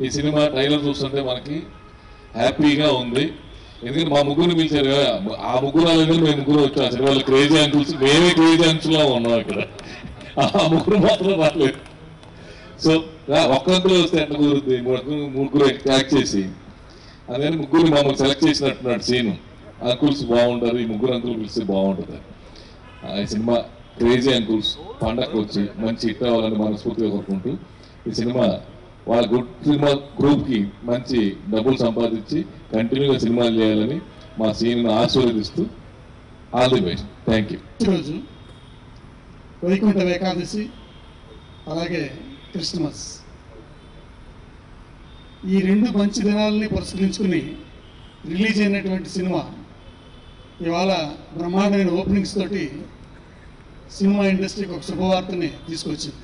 ఈ cinema trailer చూస్తుంటే మనకి హ్యాపీగా ఉంది. ఎందుకంటే మా ముగ్గురు పిలిచారు కదా, ఆ ముగ్గురు అలాగే మేము ముగ్గురు వచ్చాం. అసలు వాళ్ళు క్రేజీ అంకుల్స్, మేమే క్రేజీ అంకుల్స్లో ఉన్నాం ఇక్కడ. ఆ ముగ్గురు మాత్రం రాలేదు. సో ఒక్క అంకులు వస్తే ఎట్లా కుదురుతుంది, ముగ్గురు యాక్ట్ చేసి. అందుకని ముగ్గురు మమ్మల్ని సెలెక్ట్ చేసినట్టున్నాడు సీను. అంకుల్స్ బాగుంటారు, ఈ ముగ్గురు అంకులు పిలిస్తే బాగుంటుంది. ఈ సినిమా క్రేజీ అంకుల్స్ పండగకు వచ్చి మంచి హిట్ అవ్వాలని మనస్ఫూర్తిగా కోరుకుంటూ, ఈ సినిమా వాళ్ళ గుడ్ సినిమా గ్రూప్కి మంచి డబ్బులు సంపాదించి కంటిన్యూగా సినిమాలు చేయాలని మా సీన్ని ఆశీర్వదిస్తూ all the best. Thank you. ఈరోజు వైకుంఠ ఏకాదశి అలాగే క్రిస్మస్, ఈ రెండు మంచి దినాలని పురస్కరించుకుని రిలీజ్ అయినటువంటి సినిమా ఇవాళ బ్రహ్మాండమైన ఓపెనింగ్స్ తోటి సినిమా ఇండస్ట్రీకి ఒక శుభవార్తని తీసుకొచ్చింది.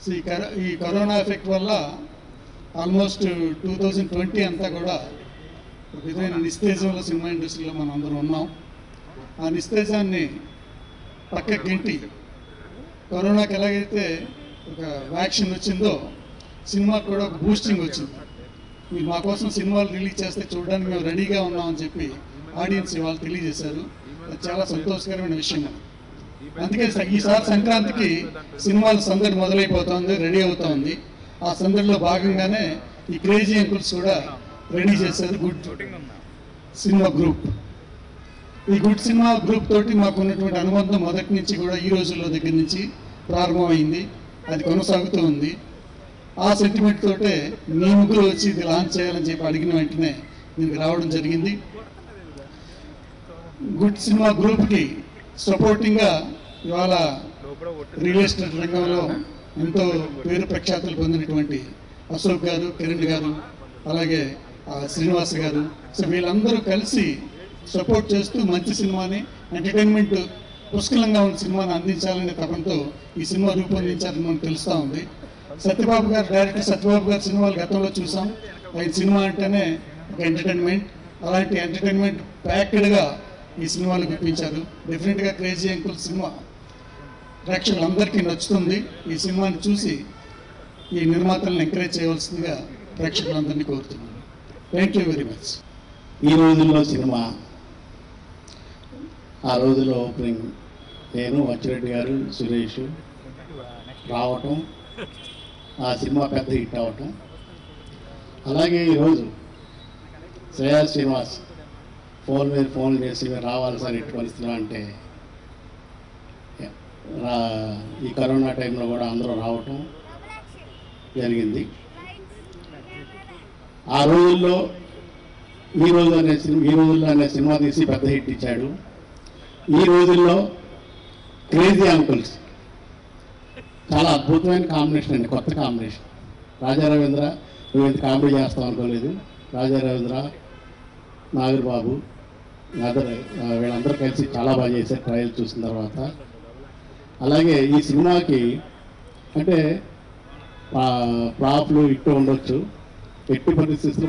సో ఈ కరోనా ఎఫెక్ట్ వల్ల ఆల్మోస్ట్ 2020 అంతా కూడా ఒక విధమైన నిస్తేజంలో సినిమా ఇండస్ట్రీలో మనం అందరం ఉన్నాం. ఆ నిస్తేజాన్ని పక్కకి గెంటి కరోనాకి ఎలాగైతే ఒక వ్యాక్సిన్ వచ్చిందో సినిమాకి కూడా ఒక బూస్టింగ్ వచ్చింది. మీరు మా కోసం సినిమాలు రిలీజ్ చేస్తే చూడడానికి మేము రెడీగా ఉన్నామని చెప్పి ఆడియన్స్ ఇవాళ తెలియజేశారు. అది చాలా సంతోషకరమైన విషయం. అందుకే ఈసారి సంక్రాంతికి సినిమాల సందడి మొదలైపోతుంది, రెడీ అవుతోంది. ఆ సందడిలో భాగంగానే ఈ క్రేజీ అంకుల్స్ కూడా రెడీ చేశారు గుడ్ సినిమా గ్రూప్. ఈ గుడ్ సినిమా గ్రూప్ తోటి మాకు ఉన్నటువంటి అనుబంధం మొదటి నుంచి కూడా ఈ రోజుల్లో దగ్గర నుంచి ప్రారంభమైంది, అది కొనసాగుతూ ఉంది. ఆ సెంటిమెంట్ తోటే మీ ముగ్గురు వచ్చి ఇది లాంచ్ చేయాలని చెప్పి అడిగిన వెంటనే దీనికి రావడం జరిగింది. గుడ్ సినిమా గ్రూప్కి సపోర్టింగ్గా ఇవాళ రియల్ ఎస్టేట్ రంగంలో ఎంతో పేరు ప్రఖ్యాతులు పొందినటువంటి అశోక్ గారు, కిరణ్ గారు, అలాగే శ్రీనివాస్ గారు, సో వీళ్ళందరూ కలిసి సపోర్ట్ చేస్తూ మంచి సినిమాని, ఎంటర్టైన్మెంట్ పుష్కలంగా ఉన్న సినిమాని అందించాలనే తపంతో ఈ సినిమా రూపొందించాలని మనకు తెలుస్తూ ఉంది. సత్యబాబు గారు, డైరెక్టర్ సత్యబాబు గారి సినిమాలు గతంలో చూసాం. ఆయన సినిమా అంటేనే ఒక ఎంటర్టైన్మెంట్, అలాంటి ఎంటర్టైన్మెంట్ ప్యాక్డ్గా ఈ సినిమాలు గుర్తించారు. డెఫినెట్గా క్రేజీ అంకుల్ సినిమా ప్రేక్షకులందరికీ నచ్చుతుంది. ఈ సినిమాని చూసి ఈ నిర్మాతలను ఎంకరేజ్ చేయవలసిందిగా ప్రేక్షకులందరినీ కోరుతున్నాను. Thank you very much. ఈ రోజుల్లో సినిమా, ఆ రోజుల్లో ఓపెనింగ్ నేను, అచ్చిరెడ్డి గారు, సురేష్ రావటం, ఆ సినిమా పెద్ద హిట్ అవ్వటం. అలాగే ఈరోజు శ్రేయా శ్రీనివాస్ ఫోన్ మీద ఫోన్ చేసి మీరు రావాలి సార్ ఇటు పరిస్థితులు అంటే, ఈ కరోనా టైంలో కూడా అందరూ రావటం జరిగింది. ఆ రోజుల్లో ఈ రోజుల్లో అనే సినిమా తీసి పెద్ద హిట్ ఇచ్చాడు. ఈ రోజుల్లో క్రేజీ అంకుల్స్ చాలా అద్భుతమైన కాంబినేషన్ అండి, కొత్త కాంబినేషన్. రాజా రవీంద్ర, నువ్వు ఇంత కామెడీ చేస్తాం అనుకోలేదు. రాజా రవీంద్ర, నాగర్బాబు, వీళ్ళందరూ కలిసి చాలా బాగా చేశారు ట్రయల్ చూసిన తర్వాత. అలాగే ఈ సినిమాకి అంటే ఫ్లాప్లు ఇట్టు ఉండొచ్చు, ఎట్టి పరిస్థితుల్లో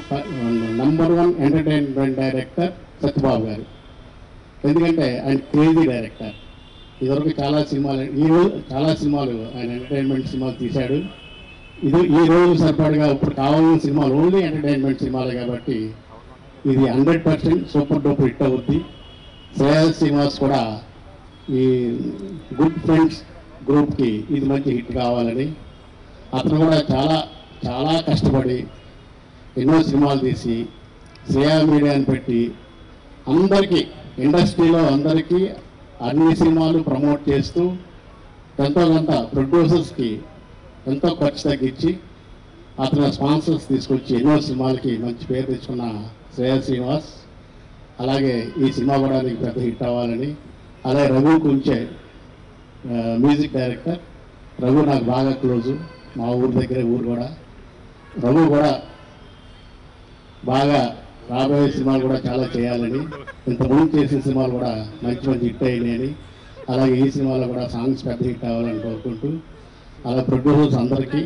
#1 ఎంటర్టైన్మెంట్ డైరెక్టర్ సత్యబాబు గారు. ఎందుకంటే ఆయన క్రేజీ డైరెక్టర్. ఇదివరకు చాలా సినిమాలు ఆయన ఎంటర్టైన్మెంట్ సినిమాలు తీశాడు. ఈ రోజు సరిపడగా ఇప్పుడు కావాల్సిన సినిమాలు ఓన్లీ ఎంటర్టైన్మెంట్ సినిమాలే కాబట్టి ఇది 100% సూపర్ డూపర్ హిట్ అవుద్ది. శ్రేయా శ్రీనివాస్ కూడా ఈ గుడ్ ఫ్రెండ్స్ గ్రూప్కి ఇది మంచి హిట్ కావాలని అతను కూడా చాలా చాలా కష్టపడి ఎన్నో సినిమాలు తీసి శ్రేయా మీడియాని పెట్టి అందరికీ, ఇండస్ట్రీలో అందరికీ అన్ని సినిమాలు ప్రమోట్ చేస్తూ ఎంతో కొంత ప్రొడ్యూసర్స్కి ఎంతో ఖర్చు తగ్గించి అతను స్పాన్సర్స్ తీసుకొచ్చి ఎన్నో సినిమాలకి మంచి పేరు తెచ్చుకున్న శ్రేయా శ్రీనివాస్. అలాగే ఈ సినిమా కూడా నీకు పెద్ద హిట్ అవ్వాలని. అలాగే రఘు కుంచే మ్యూజిక్ డైరెక్టర్. రఘు నాకు బాగా క్లోజు, మా ఊరు దగ్గర ఊరు కూడా. రఘు కూడా బాగా రాబోయే సినిమాలు కూడా చాలా చేయాలని, ఇంతకుముందు చేసిన సినిమాలు కూడా మంచి మంచి హిట్ అయినాయని, అలాగే ఈ సినిమాలో కూడా సాంగ్స్ పెద్ద హిట్ అవ్వాలని కోరుకుంటూ, అలా ప్రొడ్యూసర్స్ అందరికీ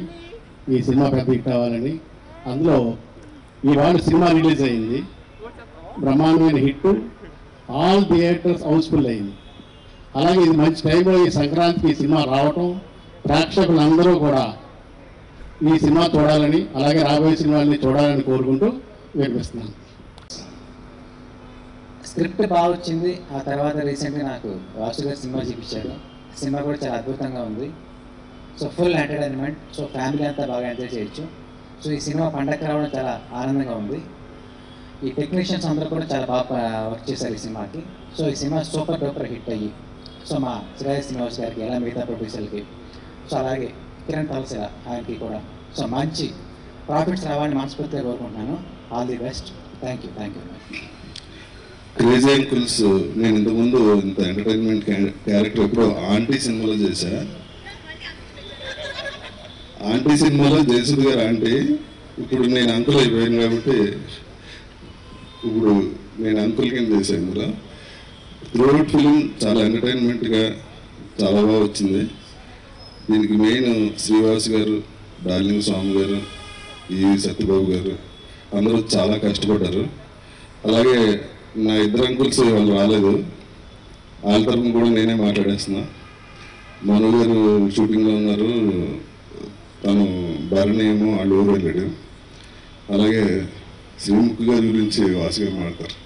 ఈ సినిమా పెద్ద హిట్ అవ్వాలని. అందులో ఈవాళ సినిమా రిలీజ్ అయింది, బ్రహ్మాండమైన హిట్, ఆల్ థియేటర్స్ హౌస్ఫుల్ అయింది. అలాగే ఇది మంచి టైంలో ఈ సంక్రాంతికి ఈ సినిమా రావటం, ప్రేక్షకులందరూ కూడా ఈ సినిమా చూడాలని అలాగే రాబోయే సినిమాలని చూడాలని కోరుకుంటూ వినిపిస్తున్నాను. స్క్రిప్ట్ బాగా వచ్చింది. ఆ తర్వాత రీసెంట్గా నాకు వాసు గారు సినిమా చూపించారు. సినిమా కూడా చాలా అద్భుతంగా ఉంది. So full entertainment. So family అంతా బాగా ఎంజాయ్ చేయొచ్చు. సో ఈ సినిమా పండగ రావడం చాలా ఆనందంగా ఉంది. ఈ టెక్నీషియన్స్ అందరూ కూడా చాలా బాగా వర్క్ చేశారు ఈ సినిమాకి. సో ఈ సినిమా సూపర్ డూపర్ హిట్ అయ్యి సో మా శ్రేయస్ శ్రీనివాస్ గారికి ఎలా మిగతా ప్రొడ్యూసర్కి సో అలాగే కిరణ్ తలసిల ఆయనకి కూడా సో మంచి ప్రాఫిట్స్ రావాలని మనస్ఫూర్తిగా కోరుకుంటున్నాను. All the best. Thank you. Crazy uncles నేను ఇంతకుముందు ఇంత ఎంటర్టైన్మెంట్ క్యారెక్టర్ ఎప్పుడో ఆంటీ సినిమాలో చేశా. ఆంటీ సినిమాలో జయసుద్ గారు ఆంటీ. ఇప్పుడు నేను అంకుల్ అయిపోయాను కాబట్టి ఇప్పుడు నేను అంకుల్ కింద చేశాను. ఇందులో త్రూఅవుట్ ఫిలిం చాలా ఎంటర్టైన్మెంట్గా చాలా బాగా వచ్చింది. దీనికి మెయిన్ శ్రీవాస్ గారు, డార్లింగ్ స్వామి గారు, ఈ సత్యబాబు గారు అందరూ చాలా కష్టపడ్డారు. అలాగే నా ఇద్దరు అంకుల్స్ వాళ్ళు రాలేదు. వాళ్ళ తరఫున కూడా నేనే మాట్లాడేస్తున్నా. మను గారు షూటింగ్లో ఉన్నారు, తను భరణి ఏమో వాళ్ళు ఊరు వెళ్ళాడు. అలాగే శ్రీముఖి గారి గురించి వాసు గారు మాట్లాడతారు.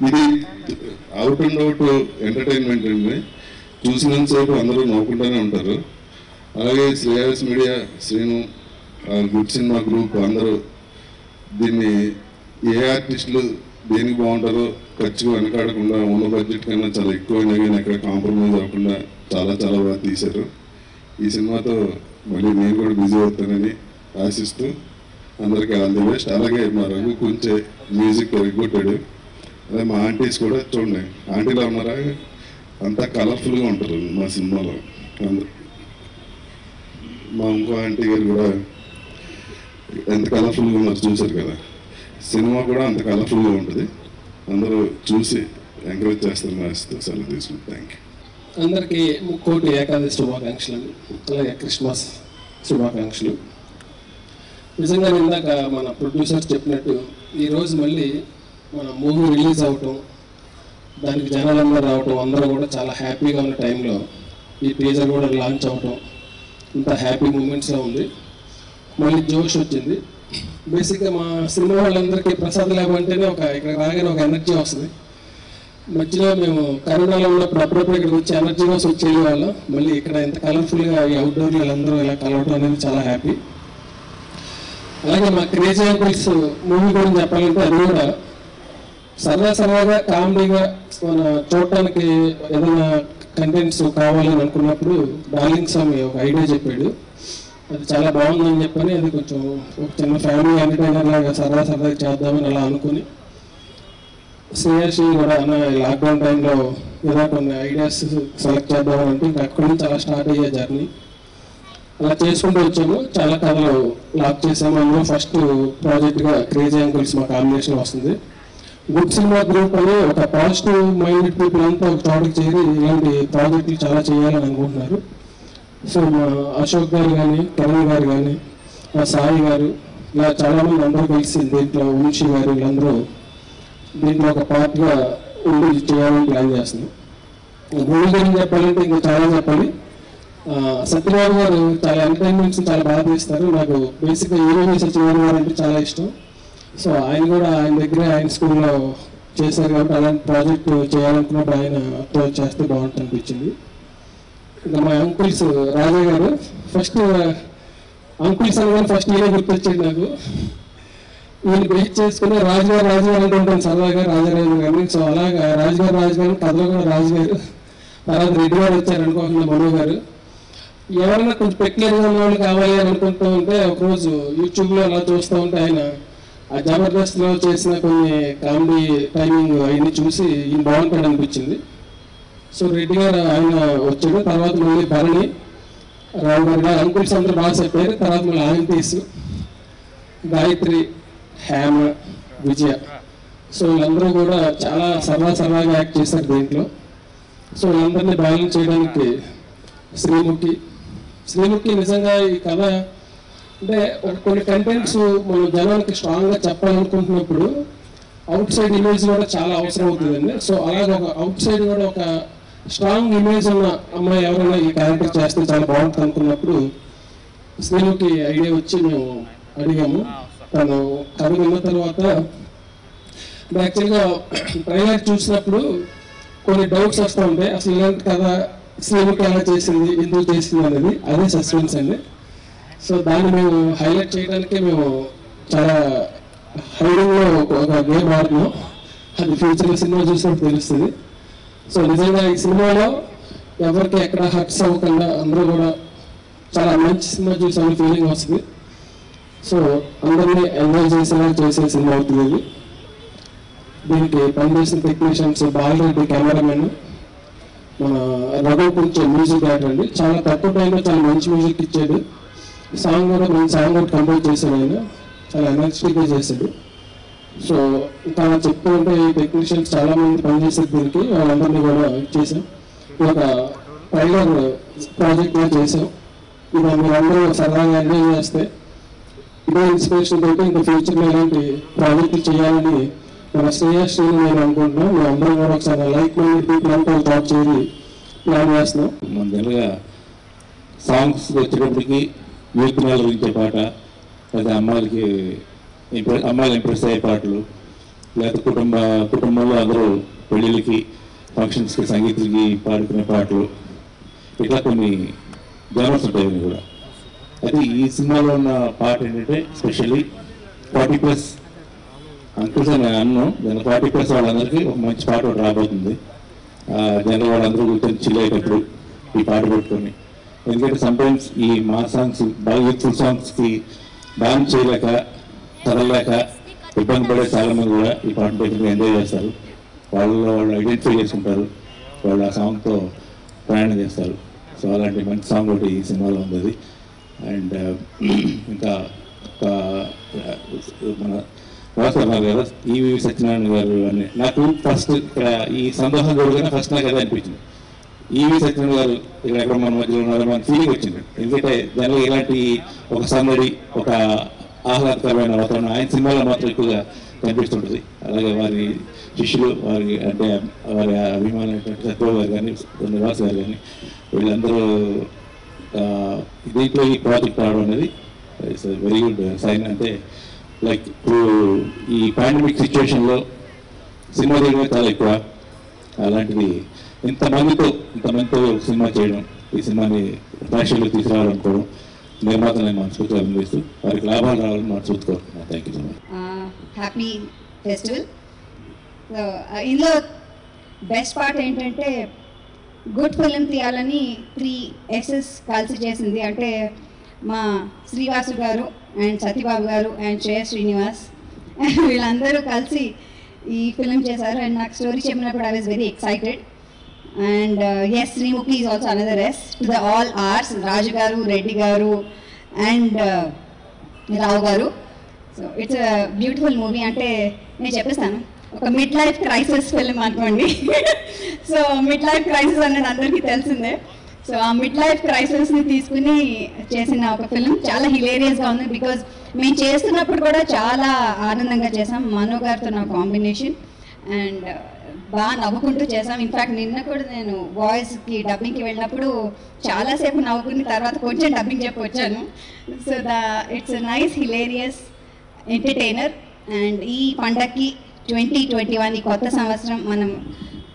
ఇది అవుట్ అండ్ అవుట్ ఎంటర్టైన్మెంట్ అండి. చూసినంతసేపు అందరూ నవ్వుకుంటూనే ఉంటారు. అలాగే Shreyas media, Srinu, good cinema group అందరూ దీన్ని ఏ ఆర్టిస్టులు దేనికి బాగుంటారో ఖర్చు వెనకాడకుండా ఉన్న బడ్జెట్ కన్నా చాలా ఎక్కువైనా కానీ ఎక్కడ కాంప్రమైజ్ అవ్వకుండా చాలా చాలా బాగా తీశారు. ఈ సినిమాతో మళ్ళీ నేను కూడా బిజీ అవుతానని ఆశిస్తూ అందరికీ ఆల్ ది బెస్ట్. అలాగే మా రఘు కొంచెం మ్యూజిక్ ఎరగొట్టాడు. అదే మా ఆంటీస్ కూడా చూడండి, ఆంటీలో ఉన్నారా అంతా కలర్ఫుల్గా ఉంటారు మా సినిమాలో అందరు. మా ఇంకో ఆంటీ గారు కూడా ఎంత కలర్ఫుల్గా ఉన్నారు చూశారు కదా. సినిమా కూడా అంత కలర్ఫుల్గా ఉంటుంది. అందరూ చూసి ఎంకరేజ్ చేస్తారని ఆశిస్తూ సెలవు తీసుకుంటాం. Thank you. అందరికీ ముక్కోటి ఏకాదశి శుభాకాంక్షలు, అలాగే క్రిస్మస్ శుభాకాంక్షలు. నిజంగా ఇందాక మన ప్రొడ్యూసర్ చెప్పినట్టు ఈరోజు మళ్ళీ మన మూవీ రిలీజ్ అవటం, దానికి జనాలందరూ రావటం, అందరూ కూడా చాలా హ్యాపీగా ఉన్న టైంలో ఈ టీజర్ కూడా లాంచ్ అవటం ఇంత హ్యాపీ మూమెంట్స్లో ఉంది. మళ్ళీ జోష్ వచ్చింది. బేసిక్గా మా సినిమా వాళ్ళందరికీ ప్రసాద్ ల్యాబ్ అంటేనే ఇక్కడ రాగానే ఒక ఎనర్జీ వస్తుంది. మధ్యలో మేము కరోనాలో ఉన్నప్పుడు అప్పుడప్పుడు ఇక్కడికి వచ్చి ఎనర్జీ కోసం వచ్చేది వాళ్ళం. మళ్ళీ ఇక్కడ ఎంత కలర్ఫుల్గా ఈ అవుట్డోర్లో వీళ్ళందరూ ఇలా కలవటం అనేది చాలా హ్యాపీ. అలాగే మా క్రేజీ అంకుల్స్ మూవీ గురించి చెప్పాలంటే అది కూడా సరదాగా కామెడీగా మన చూడటానికి ఏదైనా కంటెంట్స్ కావాలని అనుకున్నప్పుడు డార్లింగ్ స్వామి ఒక ఐడియా చెప్పాడు. అది చాలా బాగుందని చెప్పని అది కొంచెం ఒక చిన్న ఫ్యామిలీ ఎంటర్టైనర్ లాగా సరదా చేద్దామని అలా అనుకుని శ్రేయస్ కూడా అన్న లాక్డౌన్ టైంలో ఏదో కొన్ని ఐడియాస్ సెలెక్ట్ చేద్దామని అంటే ఇంకా అక్కడి నుంచి అలా స్టార్ట్ అయ్యే జర్నీ. అలా చేసుకుంటూ వచ్చాము. చాలా కథలు లాక్ చేసాము. అందులో ఫస్ట్ ప్రాజెక్ట్గా క్రేజీ అంకుల్స్ మా కాంబినేషన్ వస్తుంది. గుడ్ సినిమా గ్రూప్ అని ఒక పాజిటివ్ మైండెడ్ పీపుల్ అంతా ఒక చోటకి చేరి ఇలాంటి ప్రాజెక్టులు చాలా చేయాలని అనుకుంటున్నారు. సో మా అశోక్ గారు కానీ, కిరణ్ గారు కానీ, మా సాయి గారు, ఇలా చాలామంది అందరూ కలిసి దీంట్లో వంశీ గారు వీళ్ళందరూ దీంట్లో ఒక పార్ట్గా ఉండి చేయాలని ప్లాన్ చేస్తున్నాం. మూవీ గురించి చెప్పాలంటే ఇంకా చాలా చెప్పాలి. సత్యబాబు గారు చాలా ఎంటర్టైన్మెంట్స్ చాలా బాగా తీస్తారు. నాకు బేసిక్గా హీరోని సత్యబాబు గారు అంటే చాలా ఇష్టం. సో ఆయన కూడా ఆయన దగ్గర ఆయన స్కూల్లో చేశారు కాబట్టి అలాంటి ప్రాజెక్ట్ చేయాలనుకున్నప్పుడు ఆయనతో చేస్తే బాగుంటుంది అనిపించింది. ఇంకా మా అంకుల్స్ రాజా గారు ఫస్ట్ అంకుల్స్ అనగానే ఫస్ట్ ఈయన గుర్తొచ్చాడు నాకు. ఈయన బేస్ చేసుకుని రాజుగారు అంటుంటాను సరదాగా రాజారాజు గారిని. సో అలాగా రాజుగారు కథలో కూడా రాజుగారు, తర్వాత రెడ్డి గారు వచ్చారు అనుకోకుండా మనో గారు. ఎవరైనా కొంచెం పెక్యులర్గా ఉన్న వాళ్ళు కావాలి అని అనుకుంటూ ఉంటే ఒకరోజు యూట్యూబ్లో అలా చూస్తూ ఉంటే ఆయన ఆ జబర్దస్త్లో చేసిన కొన్ని కామెడీ టైమింగ్ అవన్నీ చూసి ఈయన బాగుంటాడు అనిపించింది. సో రెడ్డి గారు ఆయన వచ్చాడు. తర్వాత మళ్ళీ భరణి, రావు గారు అంకుల్స్ అందరూ బాగా చెప్పారు. తర్వాత మళ్ళీ ఆంటీస్, గాయత్రి, హేమ, విజయ. సో వీళ్ళందరూ కూడా చాలా సరదాగా యాక్ట్ చేశారు దీంట్లో. సో వీళ్ళందరినీ బ్యాలెన్స్ చేయడానికి శ్రీముఖి నిజంగా ఈ కథ అంటే కొన్ని కంటెంట్స్ మనం జనానికి స్ట్రాంగ్గా చెప్పాలనుకుంటున్నప్పుడు అవుట్ సైడ్ ఇమేజ్ కూడా చాలా అవసరం అవుతుందండి. సో అలాగే ఒక అవుట్ సైడ్ కూడా ఒక స్ట్రాంగ్ ఇమేజ్ ఉన్న అమ్మాయి ఎవరైనా ఈ క్యారెక్టర్ చేస్తే చాలా బాగుంటుంది అనుకున్నప్పుడు స్నేహకి ఐడియా వచ్చి మేము అడిగాము. తను కథ విన్న తర్వాత యాక్చువల్గా ట్రైలర్ చూసినప్పుడు కొన్ని డౌట్స్ వస్తూ ఉంటాయి. అసలు ఇలాంటి కథ స్నేహకి ఎలా చేసింది, ఎందుకు చేసింది అనేది, అదే సస్పెన్స్ అండి. సో దాన్ని మేము హైలైట్ చేయడానికి మేము చాలా హైడింగ్లో ఒక గేమ్ ఆడుతున్నాం. అది ఫ్యూచర్లో సినిమా చూసినప్పుడు తెలుస్తుంది. సో నిజంగా ఈ సినిమాలో ఎవరికి ఎక్కడ హర్ట్స్ అవ్వకుండా అందరూ కూడా చాలా మంచి సినిమా చూసామని ఫీలింగ్ వస్తుంది. సో అందరినీ ఎంజాయ్ చేసేలా చేసే సినిమా అవుతుంది ఇది. దీనికి పనిచేసిన టెక్నీషియన్స్ బాలరెడ్డి కెమెరామెన్, మన రఘు కొంచెం మ్యూజిక్ డైరెక్టర్ అండి. చాలా తక్కువ టైంలో చాలా మంచి మ్యూజిక్ ఇచ్చాడు. సాంగ్ కూడా మంచి సాంగ్ కూడా కంపోజ్ చేశాడు ఆయన, చాలా ఎనర్జెటిక్గా చేశాడు. సో ఇంకా చెప్పుకుంటే ఈ టెక్నీషియన్స్ చాలా మంది పనిచేసారు దీనికి, వాళ్ళందరినీ కూడా ఇచ్చేసాం. ఒక ట్రైలర్ ప్రాజెక్ట్గా చేసాం. ఇది మీరందరూ సరదాగా ఎంజాయ్ చేస్తే ఇదే ఇన్స్పిరేషన్ తోటి ఇంకా ఫ్యూచర్లో ఇలాంటి ప్రాజెక్టులు చేయాలని మన శ్రేయశ్రీని నేను అనుకుంటున్నాం. మేము అందరం కూడా ఒకసారి లైక్ మైండెడ్ పీపుల్ అంతా థాట్ చేసి ప్లాన్ చేస్తున్నాం. మన తెలుగుగా సాంగ్స్ వచ్చేటప్పటికి యూత్ గురించే పాట, లేదా అమ్మాయిలు ఇంప్రెస్ అయ్యే పాటలు, లేకపోతే కుటుంబంలో అందరూ పెళ్ళిళ్ళకి ఫంక్షన్స్కి సంగీతాలకి పాడుకునే పాటలు, ఇట్లా కొన్ని జనర్స్ ఉంటాయి కూడా. అయితే ఈ సినిమాలో ఉన్న పాట ఏంటంటే స్పెషల్లీ 40+ అంకుల్స్ అని అన్ను దాని 40+ వాళ్ళందరికీ ఒక మంచి పాట ఒకటి రాబోతుంది. జనరల్ వాళ్ళందరూ కూర్చొని చిల్ అయ్యేటప్పుడు ఈ పాట పెట్టుకొని, ఎందుకంటే సమ్టైమ్స్ ఈ మా సాంగ్స్ బాగా యూత్ఫుల్ సాంగ్స్కి డాన్స్ చేయలేక చదవలేక ఇబ్బంది పడే చాలామంది కూడా ఈ పాట పెట్టుకుని ఎంజాయ్ చేస్తారు. వాళ్ళు ఐడెంటిఫై చేసుకుంటారు, వాళ్ళు ఆ సాంగ్తో ప్రయాణం చేస్తారు. సో అలాంటి మంచి సాంగ్ ఒకటి ఈ సినిమాలో ఉంది. అండ్ ఇంకా మన వాస్తవ గారు, ఈవి సత్యనారాయణ గారు అని నాకు ఫస్ట్ ఇక్కడ ఈ సందోహం జరుగుతున్నా ఫస్ట్ నాకు అదే అనిపించింది. ఈవి సత్యనారాయణ గారు ఇక్కడ ఎక్కడ మన మధ్యలో ఉన్నారో మన ఫీలింగ్ వచ్చింది. ఎందుకంటే జనరల్ ఇలాంటి ఒక సందడి, ఒక ఆహ్లాదకరమైన వాతావరణం ఆయన సినిమాలో మాత్రం ఎక్కువగా కనిపిస్తుంటుంది. అలాగే వారి శిష్యులు, వారి అంటే వారి అభిమానులైనటువంటి సత్యబాబు గారు కానీ, నివాస్ గారు కానీ, వీళ్ళందరూ దీంట్లో ఈ ప్రాజెక్ట్ రావడం అనేది ఇట్స్ వెరీ గుడ్ సైన్. అంటే లైక్ ఇప్పుడు ఈ పాండమిక్ సిచ్యువేషన్లో సినిమా చేయడమే చాలా ఎక్కువ. అలాంటిది ఇంతమందితో సినిమా చేయడం, ఈ సినిమాని ప్రేక్షకులకు తీసుకురావాలనుకోవడం, నిర్మాతలు నేను మనస్ఫూర్తిగా అభినందిస్తూ వారికి లాభాలు రావాలని మనస్ఫూర్తి కోరుతున్నాను. Thank you so much. Happy festival. ఇందులో బెస్ట్ పార్ట్ ఏంటంటే గుడ్ ఫిలిం తీయాలని 3 కలిసి చేసింది. అంటే మా శ్రీవాసు గారు అండ్ సత్యబాబు గారు అండ్ శ్రీనివాస్ వీళ్ళందరూ కలిసి ఈ ఫిలిం చేశారు. అండ్ నాకు స్టోరీ చెప్పినప్పుడు I was very excited. And yes, Srimukhi is also another ace to the all arts, Raju garu, Reddy garu and Rao garu. So it's a beautiful movie. అంటే నేను చెప్పేస్తాను, ఒక మిడ్ లైఫ్ క్రైసిస్ ఫిలిం అనుకోండి. సో మిడ్ లైఫ్ క్రైసిస్ అనేది అందరికీ తెలిసిందే. సో ఆ మిడ్ లైఫ్ క్రైసిస్ని తీసుకుని చేసిన ఒక ఫిలిం చాలా హిలేరియస్గా ఉంది. బికాజ్ మేము చేస్తున్నప్పుడు కూడా చాలా ఆనందంగా చేసాం. మను గారితో నా కాంబినేషన్ అండ్ బాగా నవ్వుకుంటూ చేసాం. ఇన్ఫ్యాక్ట్ నిన్న కూడా నేను వాయిస్కి డబ్బింగ్కి వెళ్ళినప్పుడు చాలాసేపు నవ్వుకుని తర్వాత కొంచెం డబ్బింగ్ చెప్పి వచ్చాను. So it's nice hilarious entertainer. And ఈ పండగకి 2021 ఈ కొత్త సంవత్సరం మనం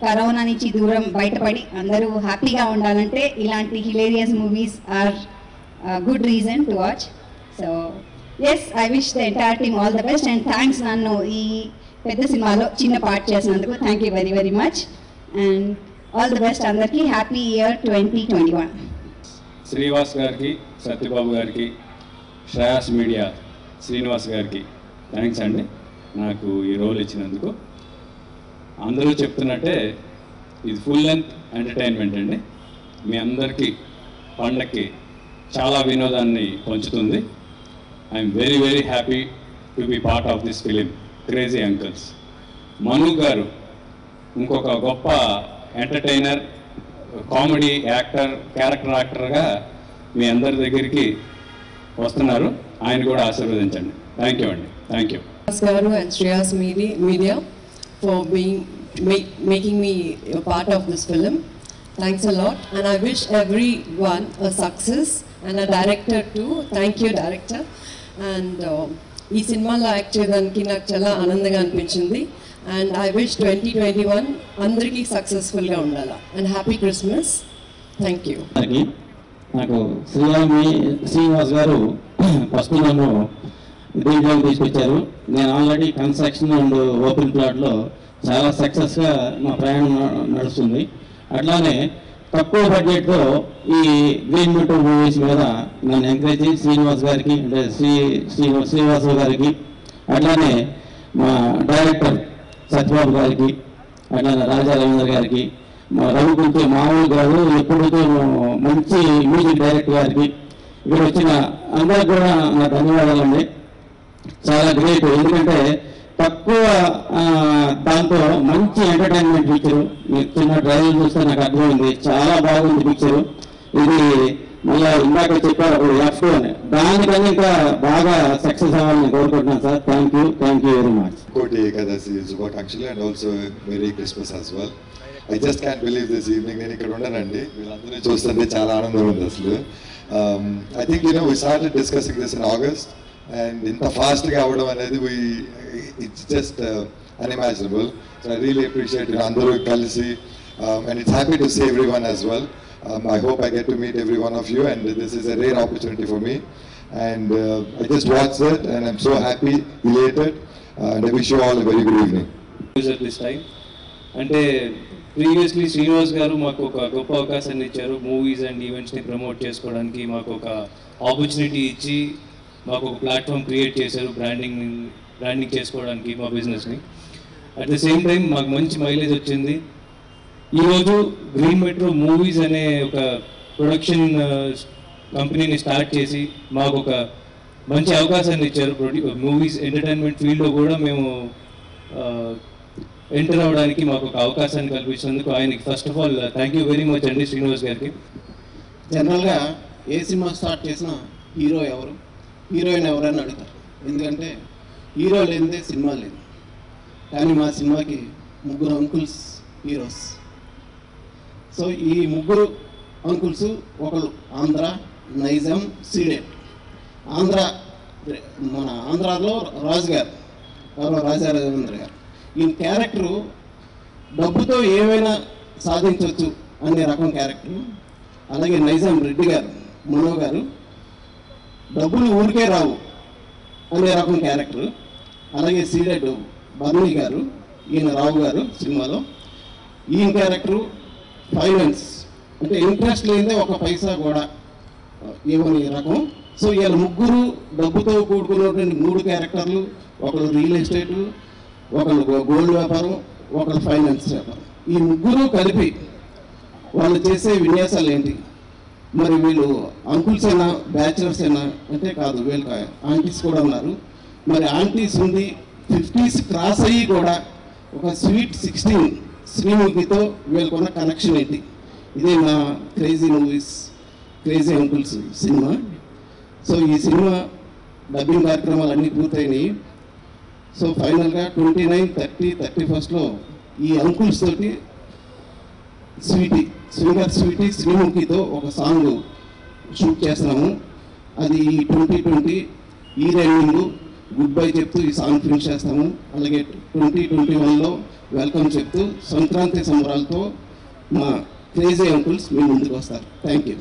కరోనా నుంచి దూరం బయటపడి అందరూ హ్యాపీగా ఉండాలంటే ఇలాంటి hilarious movies are good reason to watch. So yes, I wish the entire team all the best and thanks నన్ను ఈ పెద్ద సినిమాలో చిన్న పార్ట్ చేసినందుకు. Thank you very very much and all the best అందరికీ. Happy year 2021. శ్రీనివాస్ గారికి, సత్యబాబు గారికి, Shreyas media Srinivas గారికి థ్యాంక్స్ అండి నాకు ఈ రోల్ ఇచ్చినందుకు. అందరూ చెప్తున్నట్టే ఇది ఫుల్ లెంత్ ఎంటర్టైన్మెంట్ అండి. మీ అందరికీ పండక్కి చాలా వినోదాన్ని పంచుతుంది. I'm very very happy to be part of this film crazy uncles. Manu garu ఇంకొక గొప్ప ఎంటర్టైనర్, కామెడీ యాక్టర్, క్యారెక్టర్ యాక్టర్గా మీ అందరి దగ్గరికి వస్తున్నారు. ఆయన కూడా ఆశీర్వదించండి. థ్యాంక్ యూ అండి. Thank you. Garu and Shreyas Media for making me a part of this film. Thanks a lot, and I wish everyone a success and a director too. Thank you, director. And ఈ సినిమాలో act చేయడానికి నాకు చాలా ఆనందంగా అనిపించింది. And I wish 2021 అందరికీ సక్సెస్ఫుల్గా ఉండాలి. And happy Christmas. Thank you. నాకు శ్రీనివాస్ గారు ఫస్ట్ నన్ను దీంట్లోకి తీసుకొచ్చారు. నేను ఆల్రెడీ కన్స్ట్రక్షన్ అండ్ ఓపెన్ ప్లాట్లో చాలా సక్సెస్గా మా ప్రయాణం నడుస్తుంది. అట్లానే తక్కువ బడ్జెట్తో ఈ గ్రీన్ మెట్రో మూవీస్ మీద నన్ను ఎంకరేజ్ చేసి శ్రీనివాస్ గారికి అంటే శ్రీనివాస గారికి, అట్లానే మా డైరెక్టర్ సత్యబాబు గారికి, అట్లానే రాజా రవీంద్ర గారికి, మా రవికుంటే మామూలు గారు ఎప్పుడైతే మంచి మ్యూజిక్ డైరెక్టర్ గారికి, ఇక్కడ వచ్చిన అందరికి కూడా నా ధన్యవాదాలండి. చాలా గ్రేట్. ఎందుకంటే తక్కువ దాంతో మంచి ఎంటర్టైన్మెంట్ పిక్చరు. మీరు చిన్న ట్రైలర్ చూస్తే నాకు అర్థమైంది, చాలా బాగుంది పిక్చరు. ఇది మళ్ళీ ఇందాక చెప్పారు అప్పుడు F2 అని, దానికన్నా ఇంకా బాగా సక్సెస్ అవ్వాలని కోరుకుంటున్నాను sir. Thank you very much. కోటి ఏకాదశి శుభాకాంక్షలు and also merry Christmas as well. I just can believe this evening నేను ఇక్కడ ఉండనండి, వీళ్ళందరినీ చూస్తుంటే చాలా ఆనందం ఉంది అసలు. I think we started discussing this in August and ఇంత ఫాస్ట్గా అవ్వడం అనేది it's just unimaginable. So I really appreciate అందరూ కలిసి and it's happy to see everyone as well. I hope I get to meet every one of you and this is a rare opportunity for me and I just watched it and I'm so happy, elated and I wish you all a very good evening. At this time అంటే previously Srinivas గారు మాకు ఒక గొప్ప అవకాశాన్ని ఇచ్చారు. Movies and ఈవెంట్స్ని promote చేసుకోవడానికి మాకు ఒక ఆపర్చునిటీ ఇచ్చి మాకు ఒక ప్లాట్ఫామ్ క్రియేట్ చేశారు బ్రాండింగ్ చేసుకోవడానికి మా బిజినెస్ని. అట్ ద సేమ్ టైం మాకు మంచి మైలేజ్ వచ్చింది. ఈరోజు గ్రీన్ మెట్రో మూవీస్ అనే ఒక ప్రొడక్షన్ కంపెనీని స్టార్ట్ చేసి మాకు ఒక మంచి అవకాశాన్ని ఇచ్చారు. మూవీస్ ఎంటర్టైన్మెంట్ ఫీల్డ్లో కూడా మేము ఎంటర్ అవ్వడానికి మాకు ఒక అవకాశాన్ని కల్పించినందుకు ఆయనకి first of all thank you very much అండి శ్రీనివాస్ గారికి. జనరల్గా ఏ సినిమా స్టార్ట్ చేసినా హీరో ఎవరు, హీరోయిన్ ఎవరని అడుగుతారు. ఎందుకంటే హీరో లేనిదే సినిమా లేదు. కానీ మా సినిమాకి ముగ్గురు అంకుల్స్ హీరోస్. సో ఈ ముగ్గురు అంకుల్స్ ఒకరు ఆంధ్ర, నైజాం, సీడెడ్. మన ఆంధ్రాలో రాజు గారు, రాజా రవీంద్ర గారు. ఈ క్యారెక్టరు డబ్బుతో ఏమైనా సాధించవచ్చు అనే రకం క్యారెక్టరు. అలాగే నైజాం రెడ్డి గారు, మనో గారు, డబ్బులు ఊరికే రావు అనే రకం క్యారెక్టర్. అలాగే సీడెడ్ బర్నీ గారు, ఈయన రావు గారు సినిమాలో. ఈయన క్యారెక్టరు ఫైనాన్స్, అంటే ఇంట్రెస్ట్ లేదే ఒక పైసా కూడా ఇవ్వని రకం. సో వీళ్ళ ముగ్గురు డబ్బుతో కూడుకున్నటువంటి మూడు క్యారెక్టర్లు. ఒకరు రియల్ ఎస్టేటు, ఒకరు గోల్డ్ వ్యాపారం, ఒకరు ఫైనాన్స్ వ్యాపారం. ఈ ముగ్గురు కలిపి వాళ్ళు చేసే విన్యాసాలు ఏంటి? మరి వీళ్ళు అంకుల్స్ అయినా బ్యాచులర్స్ అయినా అంటే కాదు, వీళ్ళకి ఆంటీస్ కూడా ఉన్నారు. మరి ఆంటీస్ ఉంది, 50s క్రాస్ అయ్యి కూడా ఒక స్వీట్ 16 శ్రీముఖితో వీళ్ళకున్న కనెక్షన్ ఏంటి? ఇదే నా crazy movies, crazy uncles cinema. So ఈ సినిమా డబ్బింగ్ కార్యక్రమాలు అన్నీ పూర్తయినాయి. సో ఫైనల్గా 29, 30, 31 ఈ అంకుల్స్ తోటి స్వీటీ శ్రీముఖితో ఒక సాంగ్ షూట్ చేస్తున్నాము. అది 2020 ఈ రైడింగ్ గుడ్ బై చెప్తూ ఈ సాంగ్ ఫినిష్ చేస్తాము. అలాగే 2021లో వెల్కమ్ చెప్తూ సంక్రాంతి సంబరాలతో మా క్రేజీ అంకుల్స్ మీ ముందుకు వస్తారు. Thank you.